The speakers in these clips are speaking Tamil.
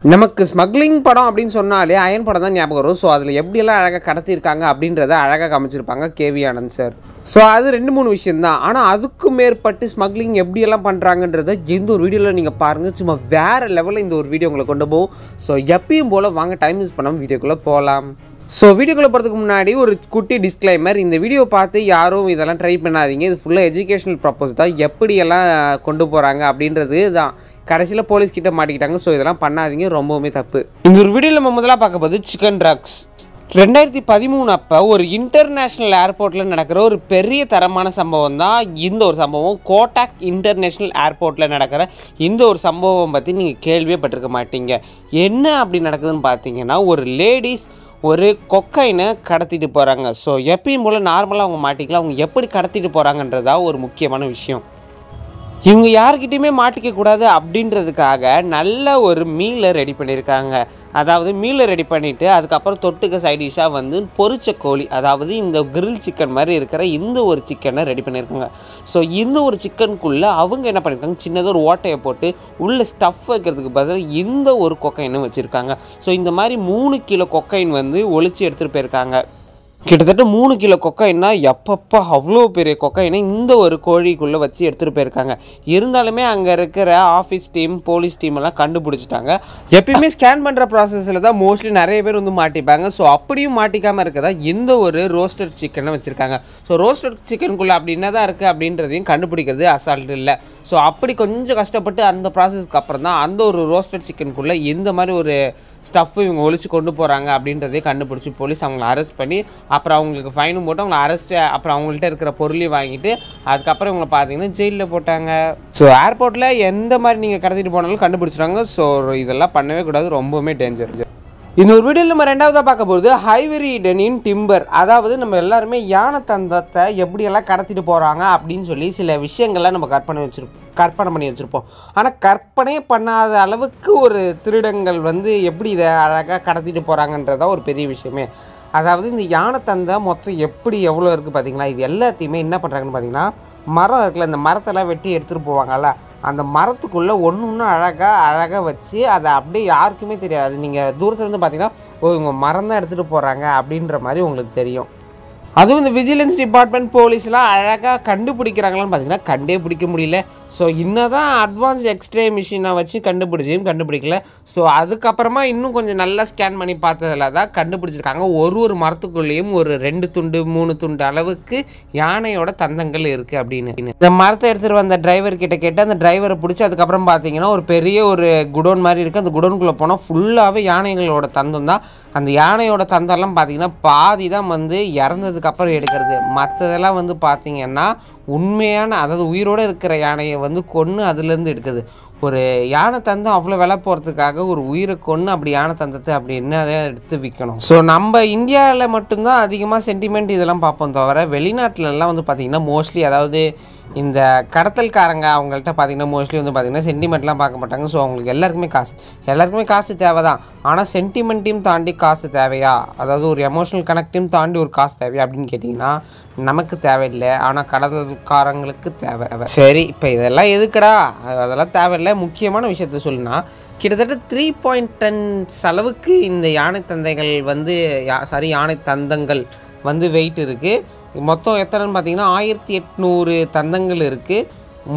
நமக்கு ஸ்மக்லிங் படம் அப்படின்னு சொன்னாலே அயன் படம் தான் ஞாபகம் வரும். ஸோ அதில் எப்படியெல்லாம் அழகாக கடத்தியிருக்காங்க அப்படின்றத அழகாக காமிச்சிருப்பாங்க கேவி ஆனந்த் சார். ஸோ அது 2-3 விஷயந்தான். ஆனால் அதுக்கு மேற்பட்டு ஸ்மக்லிங் எப்படியெல்லாம் பண்ணுறாங்கன்றத எந்த ஒரு வீடியோவில் நீங்கள் பாருங்கள். சும்மா வேறு லெவலில் இந்த ஒரு வீடியோ உங்களை கொண்டு போகும். ஸோ எப்பயும் போல் வாங்க டைம் யூஸ் பண்ணாமல் வீடியோக்குள்ளே போகலாம். ஸோ வீடியோக்குள்ளே போகிறதுக்கு முன்னாடி ஒரு குட்டி டிஸ்க்ளைமர். இந்த வீடியோ பார்த்து யாரும் இதெல்லாம் ட்ரை பண்ணாதீங்க. இது ஃபுல்லாக எஜுகேஷனல் ப்ரப்போஸ் தான். எப்படியெல்லாம் கொண்டு போகிறாங்க அப்படின்றது தான். கடைசியில் போலீஸ்கிட்ட மாட்டிக்கிட்டாங்க. ஸோ இதெல்லாம் பண்ணாதீங்க, ரொம்பவுமே தப்பு. இந்த ஒரு வீடியோவில் நம்ம முதலாக பார்க்க போது சிக்கன் ட்ரக்ஸ். 2013 அப்போ ஒரு இன்டர்நேஷ்னல் ஏர்போர்ட்டில் நடக்கிற ஒரு பெரிய தரமான சம்பவம் தான் இந்த ஒரு சம்பவம். கோட்டாக் இன்டர்நேஷ்னல் ஏர்போர்ட்டில் நடக்கிற இந்த ஒரு சம்பவம் பற்றி நீங்கள் கேள்வியே பட்டிருக்க மாட்டீங்க. என்ன அப்படி நடக்குதுன்னு பார்த்தீங்கன்னா, ஒரு லேடிஸ் ஒரு கொக்கைனை கடத்திட்டு போகிறாங்க. ஸோ எப்பயும் போல் நார்மலாக அவங்க மாட்டிக்கலாம். அவங்க எப்படி கடத்திட்டு போகிறாங்கன்றதா ஒரு முக்கியமான விஷயம். இவங்க யார்கிட்டையுமே மாட்டிக்கக்கூடாது அப்படின்றதுக்காக நல்ல ஒரு மீலை ரெடி பண்ணியிருக்காங்க. அதாவது மீலை ரெடி பண்ணிவிட்டு அதுக்கப்புறம் தொட்டுக்க சைடிஷாக வந்து பொரிச்ச கோழி, அதாவது இந்த கிரில் சிக்கன் மாதிரி இருக்கிற இந்த ஒரு சிக்கனை ரெடி பண்ணியிருக்காங்க. ஸோ இந்த ஒரு சிக்கனுக்குள்ளே அவங்க என்ன பண்ணியிருக்காங்க, சின்னதாக ஒரு ஓட்டையை போட்டு உள்ளே ஸ்டஃப் வைக்கிறதுக்கு பதிலாக இந்த ஒரு கொக்கைனை வச்சுருக்காங்க. ஸோ இந்த மாதிரி 3 கிலோ கொக்கைன் வந்து ஒளிச்சு எடுத்துகிட்டு போயிருக்காங்க. கிட்டத்தட்ட 3 கிலோ கொக்கைன்னா எப்பப்பா அவ்வளோ பெரிய கொக்கைனை இந்த ஒரு கோழிக்குள்ளே வச்சு எடுத்துகிட்டு போயிருக்காங்க. இருந்தாலுமே அங்கே இருக்கிற ஆஃபீஸ் டீம், போலீஸ் டீம் எல்லாம் கண்டுபிடிச்சிட்டாங்க. எப்பயுமே ஸ்கேன் பண்ணுற ப்ராசஸில் தான் மோஸ்ட்லி நிறைய பேர் வந்து மாட்டிப்பாங்க. ஸோ அப்படியும் மாட்டிக்காமல் இருக்கதா இந்த ஒரு ரோஸ்டட் சிக்கனை வச்சுருக்காங்க. ஸோ ரோஸ்டட் சிக்கனுக்குள்ளே அப்படி என்ன தான் இருக்குது அப்படின்றதையும் கண்டுபிடிக்கிறது அசால்ட் இல்லை. ஸோ அப்படி கொஞ்சம் கஷ்டப்பட்டு அந்த ப்ராசஸ்க்கு அப்புறம் தான் அந்த ஒரு ரோஸ்டட் சிக்கனுக்குள்ளே இந்த மாதிரி ஒரு ஸ்டஃப் இவங்க ஒழிச்சு கொண்டு போகிறாங்க அப்படின்றதே கண்டுபிடிச்சி போலீஸ் அவங்கள அரெஸ்ட் பண்ணி அப்புறம் அவங்களுக்கு ஃபைனும் போட்டு அவங்கள அரெஸ்ட்டு, அப்புறம் அவங்கள்ட்ட இருக்கிற பொருளையும் வாங்கிட்டு அதுக்கப்புறம் இவங்களை பார்த்தீங்கன்னா ஜெயிலில் போட்டாங்க. ஸோ ஏர்போர்ட்டில் எந்த மாதிரி நீங்கள் கடத்திட்டு போனாலும் கண்டுபிடிச்சிடுவாங்க. ஸோ இதெல்லாம் பண்ணவே கூடாது, ரொம்பவுமே டேஞ்சர். இந்த ஒரு வீடியோவில் நம்ம ரெண்டாவதாக பார்க்க போகிறது ஐவரி டெனின் டிம்பர். அதாவது நம்ம எல்லாருமே யானை தந்தத்தை எப்படியெல்லாம் கடத்திட்டு போகிறாங்க அப்படின்னு சொல்லி சில விஷயங்கள்லாம் நம்ம கற்பனை பண்ணி வச்சுருப்போம். ஆனால் கற்பனையே பண்ணாத அளவுக்கு ஒரு திருடங்கள் வந்து எப்படி இதை அழகாக கடத்திட்டு போகிறாங்கன்றதான் ஒரு பெரிய விஷயமே. அதாவது இந்த யானை தந்தை மொத்தம் எவ்வளோ இருக்குது பார்த்தீங்களா. இது எல்லாத்தையுமே என்ன பண்ணுறாங்கன்னு பார்த்தீங்கன்னா, மரம் இருக்குல்ல, இந்த மரத்தெல்லாம் வெட்டி எடுத்துகிட்டு போவாங்கல்ல, அந்த மரத்துக்குள்ளே ஒன்று அழகாக வச்சு அதை அப்படியே யாருக்குமே தெரியாது. நீங்கள் தூரத்துலேருந்து பார்த்தீங்கன்னா இவங்க மரம் தான் எடுத்துகிட்டு போகிறாங்க அப்படின்ற மாதிரி உங்களுக்கு தெரியும். அதுவும் இந்த விஜிலன்ஸ் டிபார்ட்மெண்ட் போலீஸ்லாம் அழகாக கண்டுபிடிக்கிறாங்களான்னு பார்த்தீங்கன்னா கண்டே பிடிக்க முடியல. ஸோ இன்னும் தான் அட்வான்ஸ் எக்ஸ்ரே மிஷினை வச்சு கண்டுபிடிக்கல. ஸோ அதுக்கப்புறமா இன்னும் கொஞ்சம் நல்லா ஸ்கேன் பண்ணி பார்த்ததில் தான் கண்டுபிடிச்சிருக்காங்க. ஒரு மரத்துக்குள்ளேயும் ஒரு 2 துண்டு 3 துண்டு அளவுக்கு யானையோட தந்தங்கள் இருக்குது அப்படின்னு. இந்த மரத்தை எடுத்துகிட்டு வந்த டிரைவர் கிட்ட கேட்டு அந்த டிரைவரை பிடிச்சி அதுக்கப்புறம் பார்த்தீங்கன்னா ஒரு பெரிய ஒரு குடோன் மாதிரி இருக்குது. அந்த குடோனுக்குள்ளே போனால் ஃபுல்லாகவே யானைகளோட தந்தம் தான். அந்த யானையோட தந்தம்லாம் பார்த்தீங்கன்னா பாதி தான் வந்து இறந்ததுக்கு அப்புறம் எடுக்கிறது. மற்றதெல்லாம் வந்து பார்த்தீங்கன்னா உண்மையான, அதாவது உயிரோடு இருக்கிற யானையை வந்து கொன்று அதுலேருந்து எடுக்குது. ஒரு யானை தந்தம் அவ்வளோ விலை போகிறதுக்காக ஒரு உயிரை கொன்று அப்படி யானை தந்தத்தை அப்படி என்ன அதை எடுத்து விற்கணும். ஸோ நம்ம இந்தியாவில் மட்டும்தான் அதிகமாக சென்டிமெண்ட் இதெல்லாம் பார்ப்போம், தவிர வெளிநாட்டிலலாம் வந்து பார்த்திங்கன்னா மோஸ்ட்லி, அதாவது இந்த கடத்தல்காரங்க அவங்கள்ட்ட பார்த்திங்கன்னா மோஸ்ட்லி வந்து பார்த்திங்கன்னா சென்டிமெண்ட்லாம் பார்க்க மாட்டாங்க. ஸோ அவங்களுக்கு எல்லாருக்குமே காசு தேவை தான். ஆனால் சென்டிமெண்ட்டையும் தாண்டி காசு தேவையா, அதாவது ஒரு எமோஷனல் கனெக்டையும் தாண்டி ஒரு காசு தேவையா அப்படின்னு கேட்டிங்கன்னா நமக்கு தேவையில்லை. ஆனால் கடத்தல்காரங்களுக்கு தேவை. சரி, இப்போ இதெல்லாம் எதுக்குடா, அதெல்லாம் தேவையில்லை. முக்கியமான விஷயத்த சொல்லுனா, கிட்டத்தட்ட 3.10 அளவுக்கு இந்த யானை தந்தைகள் வந்து யானை தந்தங்கள் வந்து வெயிட் இருக்குது. மொத்தம் எத்தனைன்னு பார்த்தீங்கன்னா 1800 தந்தங்கள் இருக்குது.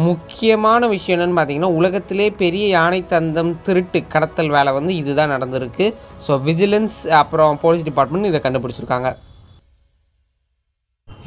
முக்கியமான விஷயம் என்னென்னு பார்த்தீங்கன்னா, உலகத்திலே பெரிய யானை தந்தம் திருட்டு கடத்தல் வேலை வந்து இதுதான் நடந்திருக்கு. ஸோ விஜிலன்ஸ் அப்புறம் போலீஸ் டிபார்ட்மெண்ட் இதை கண்டுபிடிச்சிருக்காங்க.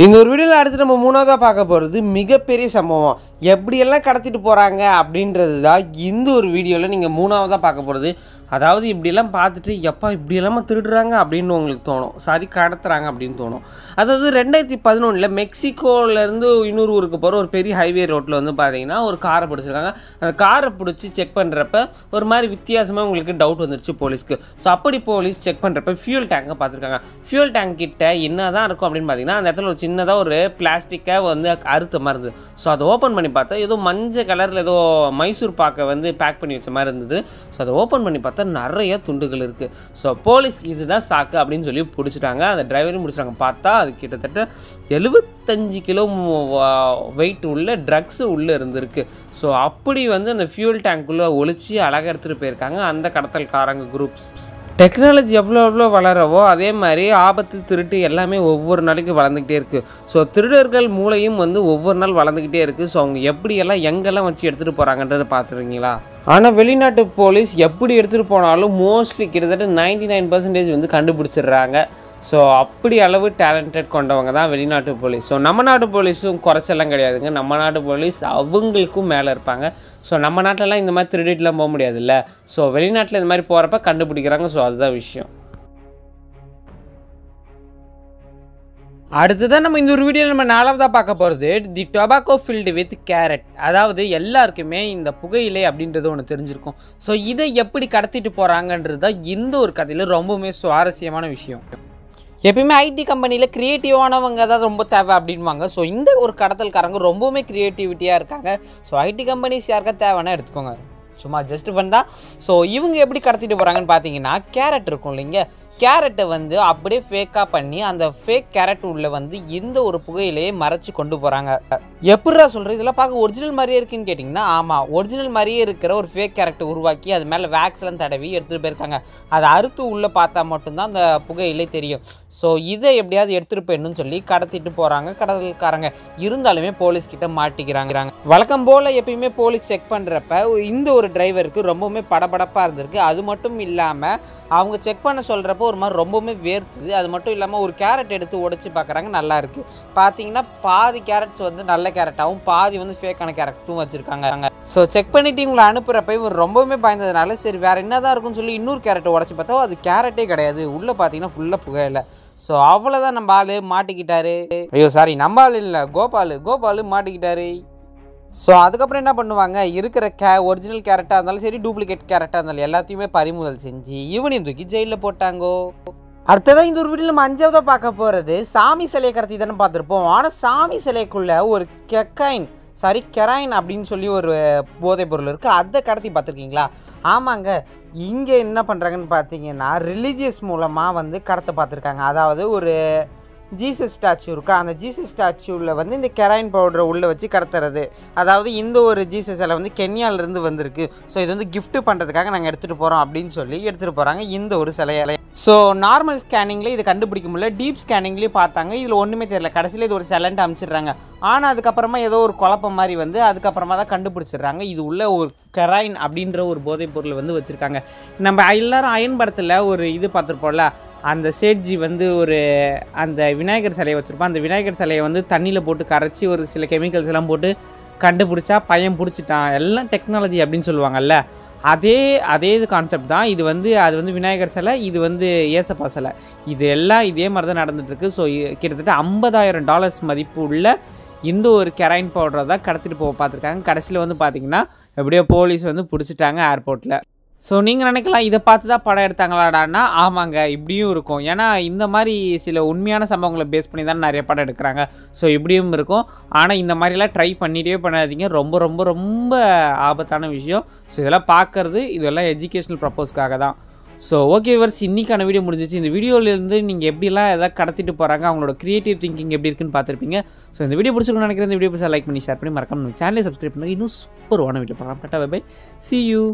இந்த ஒரு வீடியோவில் அடுத்து நம்ம 3ஆவதாக பார்க்க போகிறது மிகப்பெரிய சம்பவம். எப்படியெல்லாம் கடத்திட்டு போகிறாங்க அப்படின்றது தான் இந்த ஒரு வீடியோவில் நீங்கள் 3ஆவதாக பார்க்க போகிறது. அதாவது இப்படியெல்லாம் பார்த்துட்டு எப்பா இப்படியெல்லாம திருடுறாங்க அப்படின்னு உங்களுக்கு தோணும், கடத்துறாங்க அப்படின்னு தோணும். அதாவது 2011 மெக்சிகோலேருந்து இன்னொரு ஊருக்கு போகிற ஒரு பெரிய ஹைவே ரோட்டில் வந்து பார்த்தீங்கன்னா ஒரு காரை பிடிச்சிருக்காங்க. அந்த காரை பிடிச்சி செக் பண்ணுறப்ப ஒரு மாதிரி வித்தியாசமாக உங்களுக்கு டவுட் வந்துருச்சு போலீஸ்க்கு. ஸோ அப்படி போலீஸ் செக் பண்ணுறப்ப ஃபியூல் டேங்கை பார்த்துருக்காங்க. ஃபியூல் டேங்க் கிட்ட என்ன தான் இருக்கும் அப்படின்னு பார்த்தீங்கன்னா, அந்த இடத்துல ஒரு சின்னதாக ஒரு பிளாஸ்டிக்கை வந்து அறுத்த மாதிரி இருந்தது. ஸோ அதை ஓப்பன் பண்ணி பார்த்தா ஏதோ மஞ்சள் கலரில் ஏதோ மைசூர் பாக்கை வந்து பேக் பண்ணி வச்ச மாதிரி இருந்தது. ஸோ அதை ஓப்பன் பண்ணி பார்த்தா நிறைய துண்டுகள் இருக்குது. ஸோ போலீஸ் இதுதான் சாக்கு அப்படின்னு சொல்லி பிடிச்சிட்டாங்க. அந்த டிரைவரையும் பிடிச்சிட்டாங்க. பார்த்தா அது கிட்டத்தட்ட 75 கிலோ வெயிட் உள்ள ட்ரக்ஸு உள்ளே இருந்திருக்கு. ஸோ அப்படி வந்து அந்த ஃபியூல் டேங்க்குள்ளே ஒழிச்சு அழகாக எடுத்துகிட்டு போயிருக்காங்க அந்த கடத்தல்காரங்க குரூப்ஸ். டெக்னாலஜி எவ்வளோ வளரவோ அதே மாதிரி ஆபத்து திருட்டு எல்லாமே ஒவ்வொரு நாளைக்கு வளர்ந்துக்கிட்டே இருக்குது. ஸோ திருடர்கள் மூளையும் வந்து ஒவ்வொரு நாள் வளர்ந்துக்கிட்டே இருக்குது. ஸோ அவங்க எப்படியெல்லாம் எங்கெல்லாம் வச்சு எடுத்துகிட்டு போகிறாங்கன்றதை பார்த்துருக்கீங்களா? ஆனால் வெளிநாட்டு போலீஸ் எப்படி எடுத்துகிட்டு போனாலும் மோஸ்ட்லி கிட்டத்தட்ட 99% வந்து கண்டுபிடிச்சிடுறாங்க. ஸோ அப்படி அளவு டேலண்டட் கொண்டவங்க தான் வெளிநாட்டு போலீஸ். ஸோ நம்ம நாட்டு போலீஸும் குறைச்செல்லாம் கிடையாதுங்க. நம்ம நாட்டு போலீஸ் அவங்களுக்கும் மேலே இருப்பாங்க. ஸோ நம்ம நாட்டிலலாம் இந்த மாதிரி திருடிட்டுலாம் போக முடியாதுல்ல. ஸோ வெளிநாட்டில் இந்த மாதிரி போகிறப்ப கண்டுபிடிக்கிறாங்க. ஸோ அதுதான் விஷயம். அடுத்ததான் நம்ம இந்த ஒரு வீடியோ நம்ம 4வதாக பார்க்க போகிறது தி டொபாக்கோ ஃபில்டு வித் கேரட். அதாவது எல்லாருக்குமே இந்த புகையிலை அப்படின்றது ஒன்று தெரிஞ்சிருக்கும். ஸோ இதை எப்படி கடத்திட்டு போகிறாங்கன்றது தான் இந்த ஒரு கதையில் ரொம்பவுமே சுவாரஸ்யமான விஷயம். எப்பயுமே ஐடி கம்பெனியில் க்ரியேட்டிவானவங்க தான் ரொம்ப தேவை அப்படின்வாங்க. ஸோ இந்த ஒரு கடத்தல்காரங்க ரொம்பவுமே க்ரியேட்டிவிட்டியாக இருக்காங்க. ஸோ ஐடி கம்பெனிஸ் யாருக்கா தேவைன்னா எடுத்துக்கோங்க, சும்மா ஜஸ்ட் ஃபன் தான். ஸோ இவங்க எப்படி கடத்திட்டு போகிறாங்கன்னு பார்த்தீங்கன்னா, கேரட் இருக்கும் இல்லைங்க, கேரட்டை வந்து அப்படியே ஃபேக்காக பண்ணி அந்த ஃபேக் கேரட் உள்ள வந்து இந்த ஒரு புகையிலையே மறைச்சி கொண்டு போகிறாங்க. எப்படிடா சொல்கிறது, இதெல்லாம் பார்க்க ஒரிஜினல் மாதிரியே இருக்குன்னு கேட்டிங்கன்னா, ஆமாம், ஒரிஜினல் மாதிரியே இருக்கிற ஒரு ஃபேக் கேரட்டை உருவாக்கி அது மேலே வேக்ஸ்லாம் தடவி எடுத்துகிட்டு போயிருக்காங்க. அதை அறுத்து உள்ளே பார்த்தா மட்டும்தான் அந்த புகையிலை தெரியும். ஸோ இதை எப்படியாவது எடுத்துகிட்டு போயிடணும்னு சொல்லி கடத்திட்டு போகிறாங்க கடத்தல்காரங்க. இருந்தாலுமே போலீஸ்கிட்ட மாட்டிக்கிறாங்க. வழக்கம் போல் எப்பயுமே போலீஸ் செக் பண்ணுறப்ப இந்த ஒரு டிரைவருக்கு ரொம்பவுமே படபடப்பாக இருந்திருக்கு. அது மட்டும் இல்லாமல் அவங்க செக் பண்ண சொல்கிறப்போ ஒரு மாதிரி ரொம்பவுமே வேர்த்துது. அது மட்டும் இல்லாமல் ஒரு கேரட் எடுத்து உடைச்சி பார்க்குறாங்க, நல்லா இருக்குது. பார்த்தீங்கன்னா பாதி கேரட்ஸ் வந்து நல்ல கேரட்டாகவும் பாதி வந்து ஃபேக்கான கேரட்ஸும் வச்சுருக்காங்க. ஸோ செக் பண்ணிவிட்டு இவங்களை அனுப்புகிறப்ப இவர் ரொம்பவுமே பயந்ததுனால சரி வேறு என்ன தான் இருக்குன்னு சொல்லி இன்னொரு கேரட்டை உடச்சி பார்த்தா அது கேரட்டே கிடையாது. உள்ளே பார்த்தீங்கன்னா ஃபுல்லாக புகையில. ஸோ அவ்வளோதான், நம்ம ஆள் மாட்டிக்கிட்டாரு. ஐயோ சாரி, நம்ம ஆள் இல்லை, கோபால் மாட்டிக்கிட்டாரு. ஸோ அதுக்கப்புறம் என்ன பண்ணுவாங்க, இருக்கிற ஒரிஜினல் கேரட்டாக இருந்தாலும் சரி டூப்ளிகேட் கேரட்டாக இருந்தாலும் எல்லாத்தையுமே பறிமுதல் செஞ்சு இவனையும் தூக்கி ஜெயிலில் போட்டாங்கோ. அடுத்ததான் இந்த ஒரு வீடியோ நம்ம 5வதாக பார்க்க போகிறது சாமி சிலையை கடத்தி தானே பார்த்துருப்போம். ஆனால் சாமி சிலைக்குள்ளே ஒரு கெராயின் அப்படின்னு சொல்லி ஒரு போதைப் பொருள் இருக்குது. அதை கடத்தி பார்த்துருக்கீங்களா? ஆமாங்க, இங்கே என்ன பண்ணுறாங்கன்னு பார்த்தீங்கன்னா ரிலீஜியஸ் மூலமாக வந்து கடத்த பார்த்துருக்காங்க. அதாவது ஒரு ஜீசஸ் ஸ்டாச்சு இருக்கா, அந்த ஜீசஸ் ஸ்டாச்சுவில் வந்து இந்த கெராயின் பவுடரை உள்ளே வச்சு கடத்துறது. அதாவது இந்த ஒரு ஜீசஸ் சிலை வந்து கென்யாவிலேருந்து வந்திருக்கு. ஸோ இது வந்து கிஃப்ட் பண்ணுறதுக்காக நாங்கள் எடுத்துகிட்டு போகிறோம் அப்படின்னு சொல்லி எடுத்துகிட்டு போகிறாங்க இந்த ஒரு சிலையை. ஸோ நார்மல் ஸ்கேனிங்லேயே இதை கண்டுபிடிக்க முடியல, டீப் ஸ்கேனிங்லேயும் பார்த்தாங்க, இதில் ஒன்றுமே தெரியல. கடைசியில் இது ஒரு சிலைன்ட்டு அனுப்பிச்சிடுறாங்க. ஆனால் அதுக்கப்புறமா ஏதோ ஒரு குழப்பம் மாதிரி வந்து அதுக்கப்புறமா தான் கண்டுபிடிச்சிடுறாங்க இது உள்ள ஒரு கெராயின் அப்படின்ற ஒரு போதைப் பொருள் வந்து வச்சுருக்காங்க. நம்ம எல்லாரும் அயன் படத்தில் ஒரு இது பார்த்துருப்போம்ல, அந்த சேட்ஜி வந்து ஒரு அந்த விநாயகர் சிலையை வச்சுருப்பான். அந்த விநாயகர் சிலையை வந்து தண்ணியில் போட்டு கரைச்சி ஒரு சில கெமிக்கல்ஸ் எல்லாம் போட்டு கண்டுபிடிச்சா பையன் பிடிச்சிட்டான், எல்லாம் டெக்னாலஜி அப்படின்னு சொல்லுவாங்கல்ல, அதே இது கான்செப்ட் தான். இது வந்து அது வந்து விநாயகர் சிலை, இது வந்து ஏசப்பா சிலை, இது எல்லாம் இதே மாதிரி தான் நடந்துகிட்ருக்கு. ஸோ கிட்டத்தட்ட $50,000 மதிப்பு உள்ள இந்த ஒரு கெராயின் பவுடரை தான் கடத்திட்டு போக பார்த்துருக்காங்க. கடைசியில் வந்து பார்த்திங்கன்னா எப்படியோ போலீஸ் வந்து பிடிச்சிட்டாங்க ஏர்போர்ட்டில். ஸோ நீங்கள் நினைக்கலாம் இதை பார்த்து தான் படம் எடுத்தாங்களாடான்னா, ஆமாங்க இப்படியும் இருக்கும். ஏன்னா இந்த மாதிரி சில உண்மையான சம்பவங்களை பேஸ் பண்ணி தான் நிறைய படம் எடுக்கிறாங்க. ஸோ இப்படியும் இருக்கும். ஆனால் இந்த மாதிரிலாம் ட்ரை பண்ணிகிட்டே பண்ணாதீங்க, ரொம்ப ரொம்ப ரொம்ப ஆபத்தான விஷயம். ஸோ இதெல்லாம் பார்க்குறது இதெல்லாம் எஜுகேஷ்னல் ப்ரப்போஸ்க்காக தான். ஸோ ஓகே விவர்ஸ், இன்றைக்கான வீடியோ முடிஞ்சிச்சு. இந்த வீடியோலேருந்து நீங்கள் எப்படிலாம் எதாவது கடத்திட்டு போகிறாங்க, அவங்களோட க்ரியேட்டிவ் திங்கிங் எப்படி இருக்குன்னு பார்த்துருப்பீங்க. ஸோ இந்த வீடியோ பிடிச்சிருக்குன்னு நினைக்கிறேன். இந்த வீடியோ பிடிச்சா லைக் பண்ணி ஷேர் பண்ணி மறக்காம சேனலை சப்ஸ்கிரைப் பண்ணி இன்னும் சூப்பரான வீடியோ பார்க்கலாம். Tata bye bye, see you.